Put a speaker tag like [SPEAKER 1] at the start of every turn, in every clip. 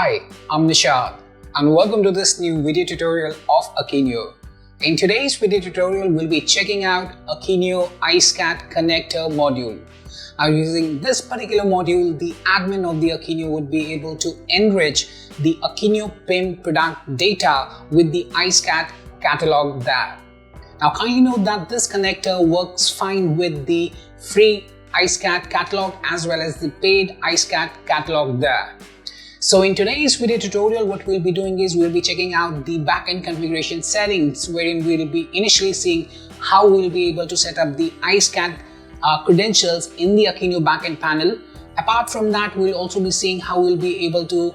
[SPEAKER 1] Hi, I'm Nishad and welcome to this new video tutorial of Akeneo. In today's video tutorial, we'll be checking out Akeneo IceCat connector module. Now using this particular module, the admin of the Akeneo would be able to enrich the Akeneo PIM product data with the IceCat catalog there. Now kindly note that this connector works fine with the free IceCat catalog as well as the paid IceCat catalog there. So in today's video tutorial, what we'll be doing is we'll be checking out the backend configuration settings, wherein we'll be initially seeing how we'll be able to set up the IceCat credentials in the Akeneo backend panel. Apart from that, we'll also be seeing how we'll be able to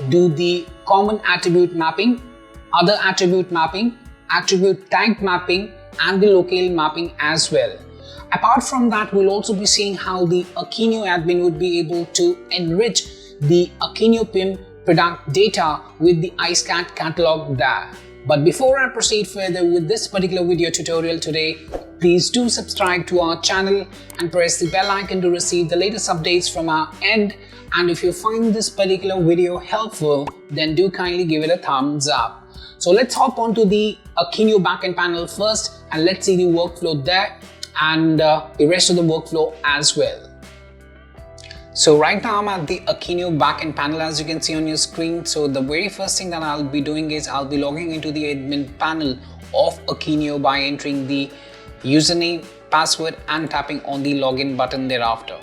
[SPEAKER 1] do the common attribute mapping, other attribute mapping, attribute type mapping, and the locale mapping as well. Apart from that, we'll also be seeing how the Akeneo admin would be able to enrich the Akeneo PIM product data with the IceCat catalog there. But before I proceed further with this particular video tutorial today, please do subscribe to our channel and press the bell icon to receive the latest updates from our end. And if you find this particular video helpful, then do kindly give it a thumbs up. So let's hop onto the Akeneo backend panel first and let's see the workflow there and the rest of the workflow as well. So right now I'm at the Akeneo backend panel, as you can see on your screen. So the very first thing that I'll be doing is I'll be logging into the admin panel of Akeneo by entering the username, password and tapping on the login button thereafter.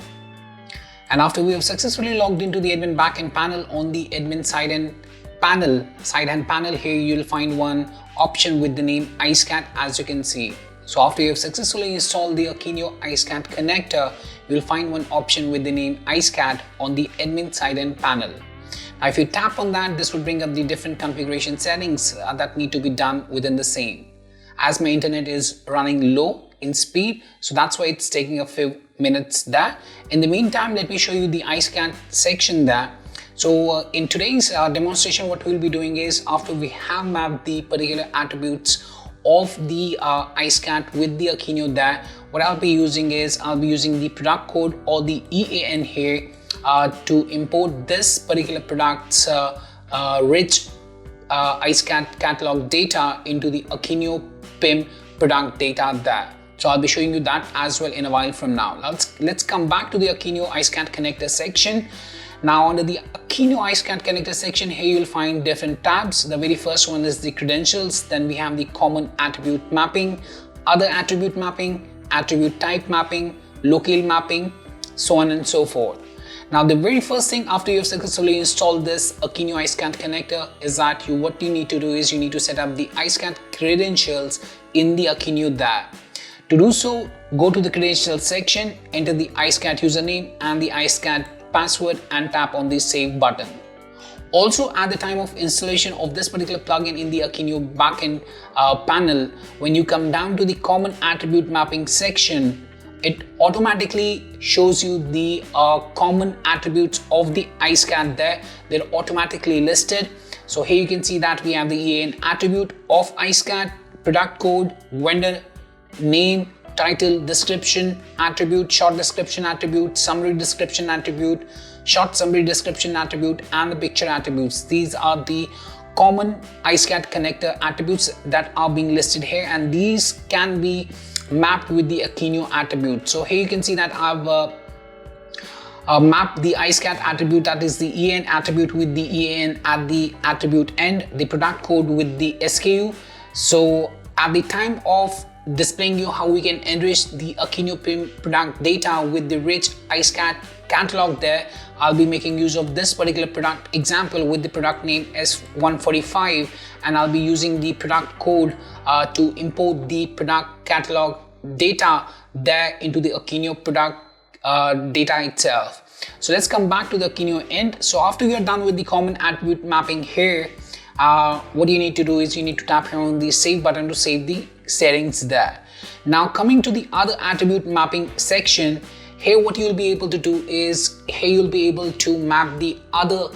[SPEAKER 1] And after we have successfully logged into the admin backend panel, on the admin side hand panel here you'll find one option with the name IceCat, as you can see. So after you have successfully installed the Akeneo IceCat connector, you'll find one option with the name IceCat on the admin side end panel. Now if you tap on that, this will bring up the different configuration settings that need to be done within the same. As my internet is running low in speed, so that's why it's taking a few minutes there. In the meantime, let me show you the IceCat section there. So in today's demonstration, what we'll be doing is after we have mapped the particular attributes of the IceCat with the Akeneo there, what I'll be using is I'll be using the product code or the EAN here to import this particular product's rich IceCat catalog data into the Akeneo PIM product data there. So I'll be showing you that as well in a while from now. Let's come back to the Akeneo IceCat connector section. Now under the Akeneo IceCat connector section, here you'll find different tabs. The very first one is the credentials, then we have the common attribute mapping, other attribute mapping, attribute type mapping, locale mapping, so on and so forth. Now the very first thing after you've successfully installed this Akeneo IceCat connector is that what you need to do is you need to set up the IceCat credentials in the Akeneo there. To do so, go to the credentials section, enter the IceCat username and the IceCat password and tap on the save button. Also at the time of installation of this particular plugin in the Akeneo backend panel, when you come down to the common attribute mapping section, it automatically shows you the common attributes of the IceCat there. They're automatically listed. So here you can see that we have the EAN attribute of IceCat, product code, vendor name, title, description attribute, short description attribute, summary description attribute, short summary description attribute, and the picture attributes. These are the common IceCat connector attributes that are being listed here, and these can be mapped with the Akeneo attribute. So here you can see that I've mapped the IceCat attribute, that is the EAN attribute with the EAN at the attribute end, the product code with the SKU. So at the time of displaying you how we can enrich the Akeneo PIM product data with the rich IceCat catalog there, I'll be making use of this particular product example with the product name S145, and I'll be using the product code to import the product catalog data there into the Akeneo product data itself. So let's come back to the Akeneo end. So after you're done with the common attribute mapping here, what you need to do is you need to tap here on the save button to save the settings there. Now coming to the other attribute mapping section, here what you'll be able to do is here you'll be able to map the other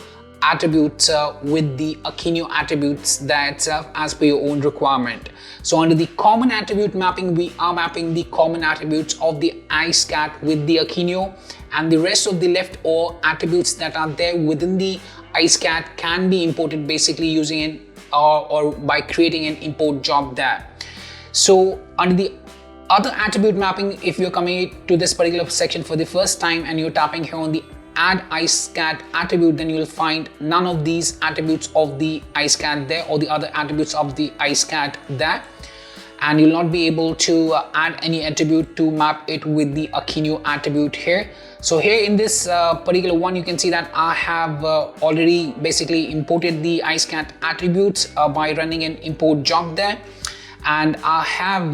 [SPEAKER 1] attributes with the Akeneo attributes there itself as per your own requirement. So under the common attribute mapping, we are mapping the common attributes of the IceCat with the Akeneo, and the rest of the leftover attributes that are there within the iSCAD can be imported basically using an or by creating an import job there. So under the other attribute mapping, if you're coming to this particular section for the first time and you're tapping here on the add iSCAD attribute, then you will find none of these attributes of the iSCAD there, or the other attributes of the iSCAD there, and you'll not be able to add any attribute to map it with the Akeneo attribute here. So here in this particular one, you can see that I have already basically imported the iSCAD attributes by running an import job there, and I have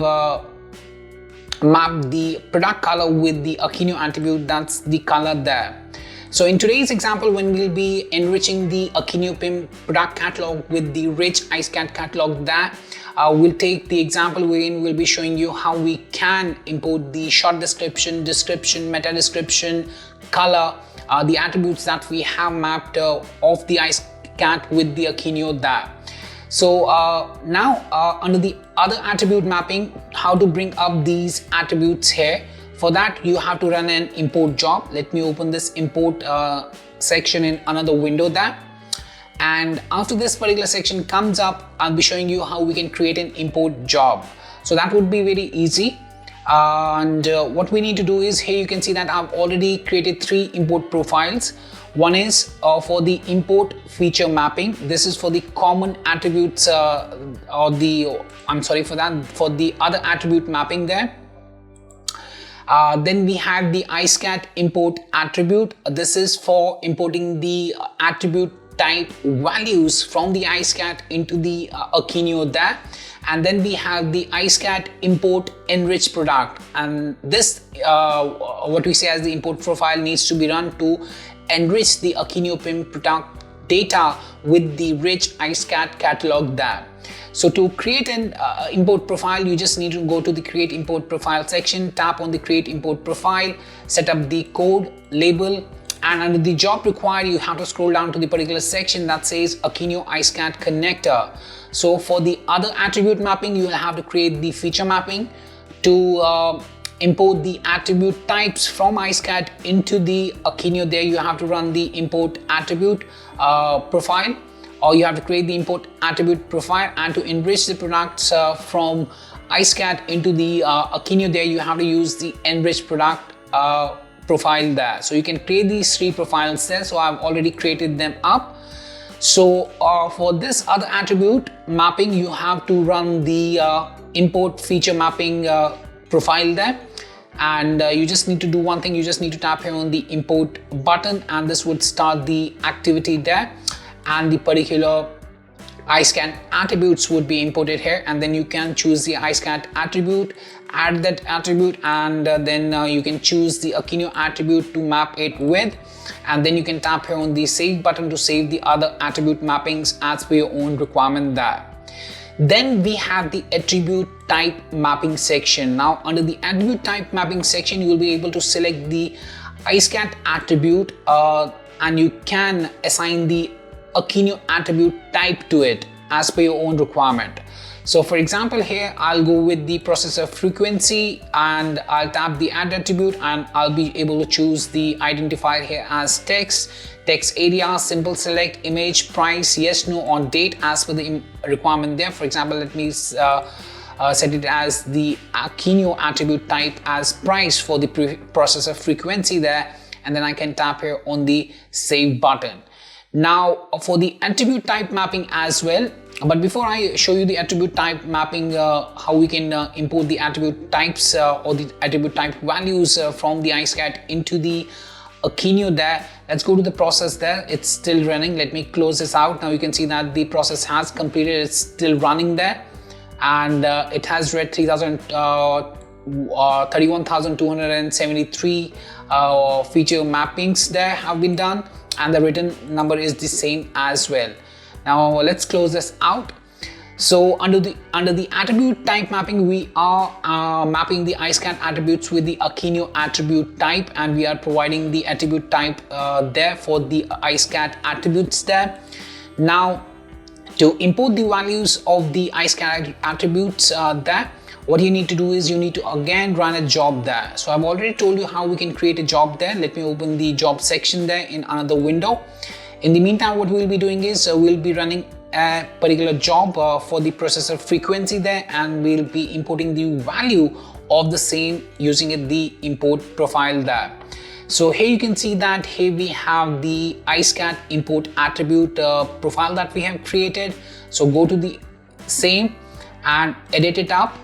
[SPEAKER 1] mapped the product color with the Akeneo attribute. That's the color there. So in today's example, when we'll be enriching the Akeneo PIM product catalog with the rich iSCAD catalog there, we'll take the example wherein we'll be showing you how we can import the short description, meta description, color, the attributes that we have mapped of the iSCAD with the Akeneo there. So now under the other attribute mapping, how to bring up these attributes here. For that, you have to run an import job. Let me open this import section in another window there. And after this particular section comes up, I'll be showing you how we can create an import job. So that would be very easy. And what we need to do is, here you can see that I've already created 3 import profiles. One is for the import feature mapping. This is for the common attributes for the other attribute mapping there. Then we have the iSCAD import attribute. This is for importing the attribute type values from the iSCAD into the Akeneo there. And then we have the iSCAD import enrich product, and this what we say as the import profile needs to be run to enrich the Akeneo PIM product data with the rich iSCAD catalog there. So to create an import profile, you just need to go to the create import profile section, tap on the create import profile, set up the code, label, and under the job required, you have to scroll down to the particular section that says Akeneo iSCAD connector. So for the other attribute mapping, you will have to create the feature mapping to import the attribute types from iSCAD into the Akeneo. There you have to run the import attribute profile, or you have to create the import attribute profile, and to enrich the products from iSCAD into the Akeneo, there you have to use the enrich product profile there. So you can create these 3 profiles there. So I've already created them up. So for this other attribute mapping, you have to run the import feature mapping profile there, and you just need to do one thing. You just need to tap here on the import button, and this would start the activity there, and the particular iSCAD attributes would be imported here, and then you can choose the iSCAD attribute, add that attribute, and then you can choose the Akeneo attribute to map it with, and then you can tap here on the save button to save the other attribute mappings as per your own requirement there. Then we have the attribute type mapping section. Now under the attribute type mapping section, you will be able to select the iSCAD attribute and you can assign the Akeneo attribute type to it as per your own requirement. So for example, here I'll go with the processor frequency, and I'll tap the add attribute, and I'll be able to choose the identifier here as text area, simple select, image, price, yes, no, on date as per the requirement there. For example, let me set it as the Akeneo attribute type as price for the processor frequency there, and then I can tap here on the save button. Now for the attribute type mapping as well, but before I show you the attribute type mapping, how we can import the attribute types or the attribute type values from the iSCAD into the Akeneo there, let's go to the process there. It's still running. Let me close this out. Now you can see that the process has completed. It's still running there, and it has read 31,273 feature mappings there have been done, and the written number is the same as well. Now let's close this out. So under the attribute type mapping, we are mapping the iSCAD attributes with the Akeneo attribute type, and we are providing the attribute type there for the iSCAD attributes there. Now to import the values of the iSCAD attributes there, what you need to do is you need to again run a job there. So I've already told you how we can create a job there. Let me open the job section there in another window. In the meantime, what we'll be doing is we'll be running a particular job for the processor frequency there, and we'll be importing the value of the same using the import profile there. So here you can see that here we have the iSCAD import attribute profile that we have created. So go to the same and edit it up,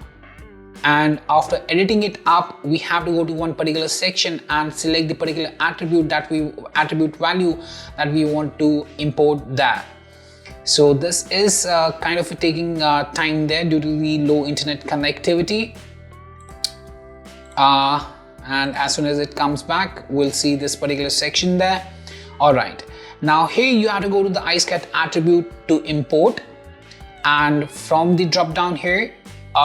[SPEAKER 1] and after editing it up, we have to go to one particular section and select the particular attribute value that we want to import there. So this is kind of taking time there due to the low internet connectivity. And as soon as it comes back, we'll see this particular section there. Alright, now here you have to go to the iSCAD attribute to import, and from the drop down here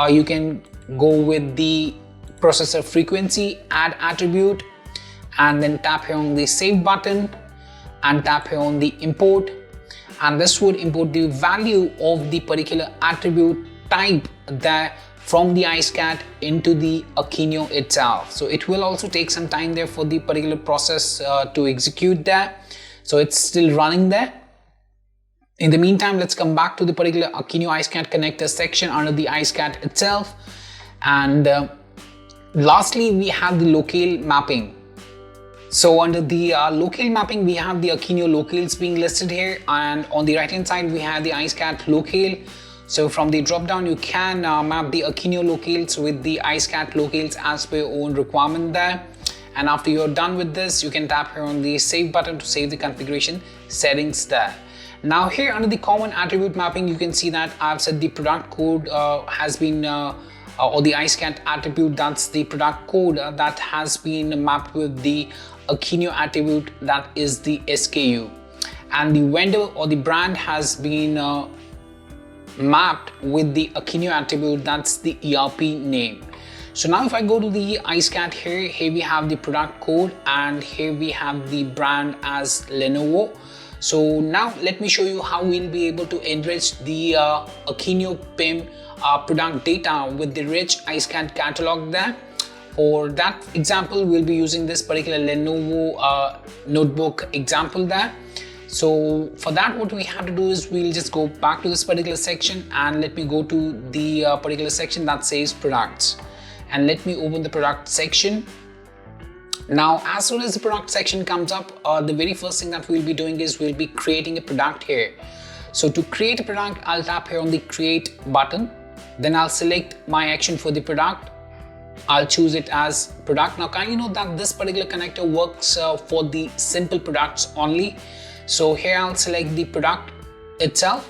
[SPEAKER 1] you can go with the processor frequency add attribute, and then tap here on the save button and tap here on the import, and this would import the value of the particular attribute type there from the iSCAD into the Akeneo itself. So it will also take some time there for the particular process to execute there. So it's still running there. In the meantime, let's come back to the particular Akeneo iSCAD connector section under the iSCAD itself. And lastly, we have the locale mapping. So under the locale mapping, we have the Akeneo locales being listed here, and on the right hand side we have the iSCAD locale. So from the drop down you can map the Akeneo locales with the iSCAD locales as per your own requirement there. And after you're done with this, you can tap here on the save button to save the configuration settings there. Now here under the common attribute mapping, you can see that I've set the product code has been or the iSCAD attribute, that's the product code that has been mapped with the Akeneo attribute, that is the SKU, and the vendor or the brand has been mapped with the Akeneo attribute, that's the ERP name. So now if I go to the iSCAD here we have the product code, and here we have the brand as Lenovo. So now let me show you how we'll be able to enrich the Akeneo PIM product data with the rich iSCAD catalog there. For that example, we'll be using this particular Lenovo notebook example there. So for that, what we have to do is we'll just go back to this particular section, and let me go to the particular section that says products, and let me open the product section. Now as soon as the product section comes up, the very first thing that we'll be doing is we'll be creating a product here. So to create a product, I'll tap here on the create button, then I'll select my action for the product. I'll choose it as product. Now kindly note that this particular connector works for the simple products only. So here I'll select the product itself,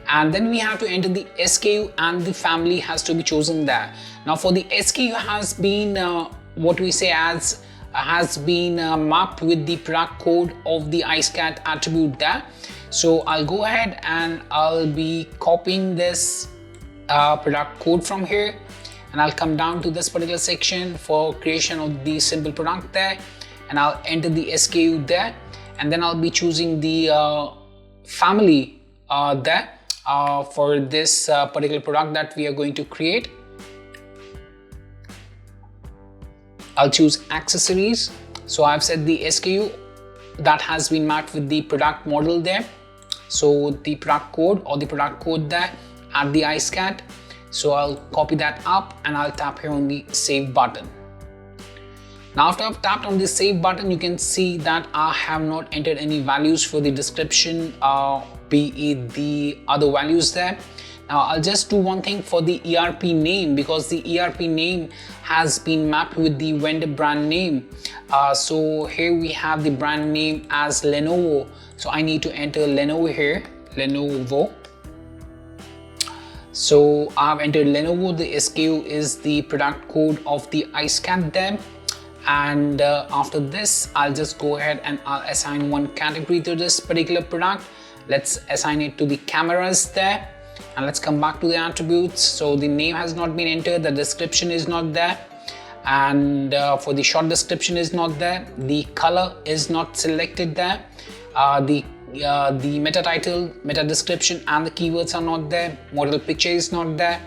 [SPEAKER 1] and then we have to enter the SKU, and the family has to be chosen there. Now for the SKU has been what we say as has been mapped with the product code of the iSCAD attribute there. So I'll go ahead and I'll be copying this product code from here, and I'll come down to this particular section for creation of the simple product there, and I'll enter the SKU there, and then I'll be choosing the family there for this particular product that we are going to create. I'll choose accessories. So I've set the SKU that has been mapped with the product model there. So the product code or the product code there at the iSCAD. So I'll copy that up and I'll tap here on the save button. Now after I've tapped on the save button, you can see that I have not entered any values for the description, be it the other values there. Now I'll just do one thing for the ERP name, because the ERP name has been mapped with the vendor brand name. So here we have the brand name as Lenovo. So I need to enter Lenovo here, Lenovo. So I've entered Lenovo. The SKU is the product code of the iSCAD there. And after this, I'll just go ahead and I'll assign one category to this particular product. Let's assign it to the cameras there, and let's come back to the attributes. So the name has not been entered, the description is not there, and for the short description is not there, the color is not selected there, the meta title, meta description and the keywords are not there, model picture is not there,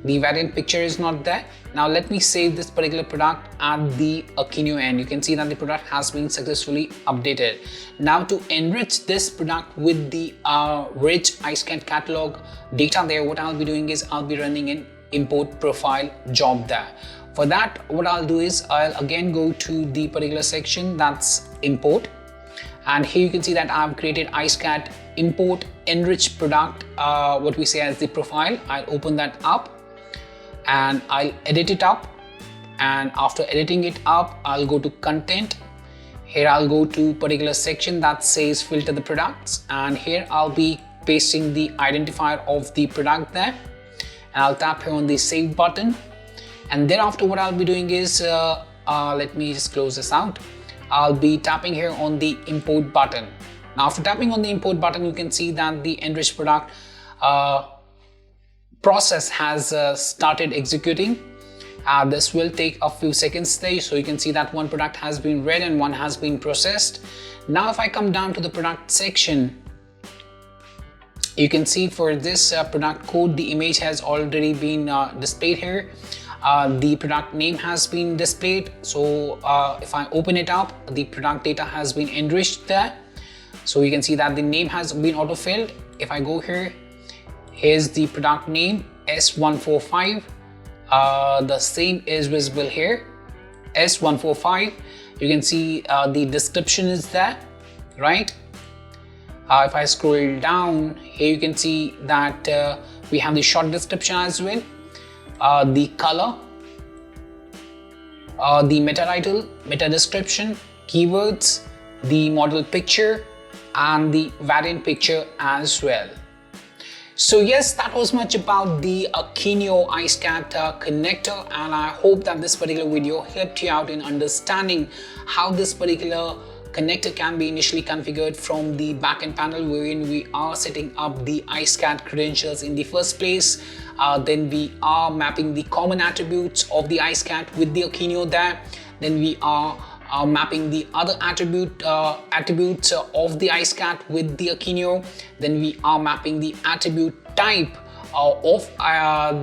[SPEAKER 1] the variant picture is not there, Now let me save this particular product at the Akeneo end. You can see that the product has been successfully updated. Now to enrich this product with the rich iSCAD catalog data there, what I'll be doing is I'll be running an import profile job there. For that, what I'll do is I'll again go to the particular section that's import, and here you can see that I've created iSCAD import enrich product, what we say as the profile. I'll open that up and I'll edit it up, and after editing it up I'll go to content. Here I'll go to particular section that says filter the products, and here I'll be pasting the identifier of the product there, and I'll tap here on the save button. And thereafter what I'll be doing is let me just close this out. I'll be tapping here on the import button. Now after tapping on the import button, you can see that the enriched product process has started executing. This will take a few seconds there, so you can see that one product has been read and one has been processed. Now if I come down to the product section, you can see for this product code, the image has already been displayed here. The product name has been displayed. So if I open it up, the product data has been enriched there. So you can see that the name has been auto-filled. If I go here, here's the product name S145. The same is visible here, S145. You can see the description is there, right? If I scroll down here, you can see that we have the short description as well, the color, the meta title, meta description, keywords, the model picture, and the variant picture as well. So yes, that was much about the Akeneo iSCAD connector, and I hope that this particular video helped you out in understanding how this particular connector can be initially configured from the backend panel, wherein we are setting up the iSCAD credentials in the first place. Then we are mapping the common attributes of the iSCAD with the Akeneo there. Then we are mapping the other attributes of the iSCAD with the Akeneo. Then we are mapping the attribute type of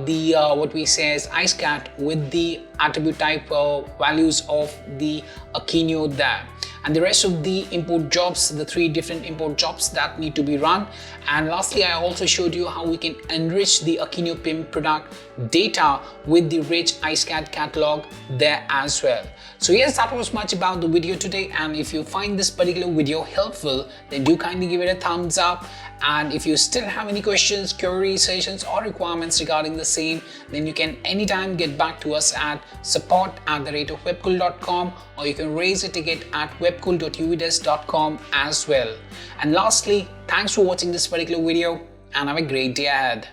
[SPEAKER 1] the what we say as iSCAD with the attribute type values of the Akeneo there. And the rest of the import jobs, the 3 different import jobs that need to be run. And lastly, I also showed you how we can enrich the Akeneo PIM product data with the rich iSCAD catalog there as well. So yes, that was much about the video today, and if you find this particular video helpful, then do kindly give it a thumbs up. And if you still have any questions, queries, suggestions or requirements regarding the same, then you can anytime get back to us at support@webcool.com, or you can raise a ticket at webcool.uvidesk.com as well. And lastly, thanks for watching this particular video and have a great day ahead.